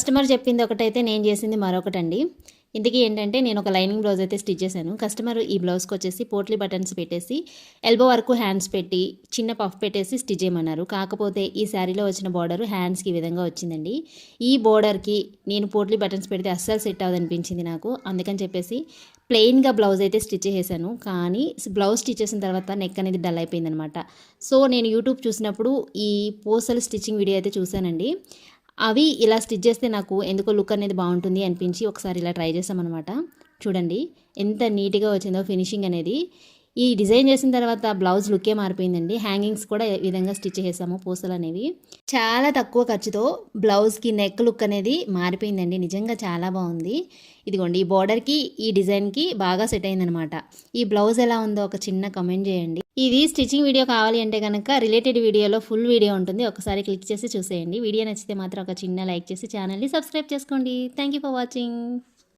Customer చెప్పింది ఒకటైతే నేను చేసింది మరొకటండి. ఇంతకీ ఏంటంటే నేను ఒక లైనింగ్ బ్లౌజ్ అయితే స్టిచ్ చేశాను. కస్టమర్ ఈ బ్లౌజ్కి వచ్చేసి పోట్లీ బటన్స్ పెట్టేసి ఎల్బో వరకు హ్యాండ్స్ పెట్టి చిన్న పఫ్ పెట్టేసి స్టిచ్ చేయమన్నారు. కాకపోతే ఈ శారీలో వచ్చిన బార్డర్ హ్యాండ్స్కి ఈ విధంగా వచ్చిందండి. ఈ బార్డర్కి నేను పోట్లీ బటన్స్ పెడితే అస్సలు సెట్ అవ్వదనిపించింది నాకు. అందుకని చెప్పేసి ప్లెయిన్గా బ్లౌజ్ అయితే స్టిచ్ చేశాను. కానీ బ్లౌజ్ స్టిచ్ చేసిన తర్వాత నెక్ అనేది డల్ అయిపోయిందనమాట. సో నేను యూట్యూబ్ చూసినప్పుడు ఈ పూసలు స్టిచ్చింగ్ వీడియో అయితే చూశానండి. అవి ఇలా స్టిచ్ చేస్తే నాకు ఎందుకో లుక్ అనేది బాగుంటుంది అనిపించి ఒకసారి ఇలా ట్రై చేసామన్నమాట. చూడండి ఎంత నీట్గా వచ్చిందో ఫినిషింగ్ అనేది. ఈ డిజైన్ చేసిన తర్వాత బ్లౌజ్ లుక్కే మారిపోయిందండి. హ్యాంగింగ్స్ కూడా ఈ విధంగా స్టిచ్ చేసాము పూసలు అనేవి. చాలా తక్కువ ఖర్చుతో బ్లౌజ్కి నెక్ లుక్ అనేది మారిపోయిందండి. నిజంగా చాలా బాగుంది. ఇదిగోండి ఈ బార్డర్కి ఈ డిజైన్కి బాగా సెట్ అయిందనమాట. ఈ బ్లౌజ్ ఎలా ఉందో ఒక చిన్న కమెంట్ చేయండి. ఇది స్టిచ్చింగ్ వీడియో కావాలి అంటే కనుక రిలేటెడ్ వీడియోలో ఫుల్ వీడియో ఉంటుంది. ఒకసారి క్లిక్ చేసి చూసేయండి. వీడియో నచ్చితే మాత్రం ఒక చిన్న లైక్ చేసి ఛానల్ని సబ్స్క్రైబ్ చేసుకోండి. Thank you for watching.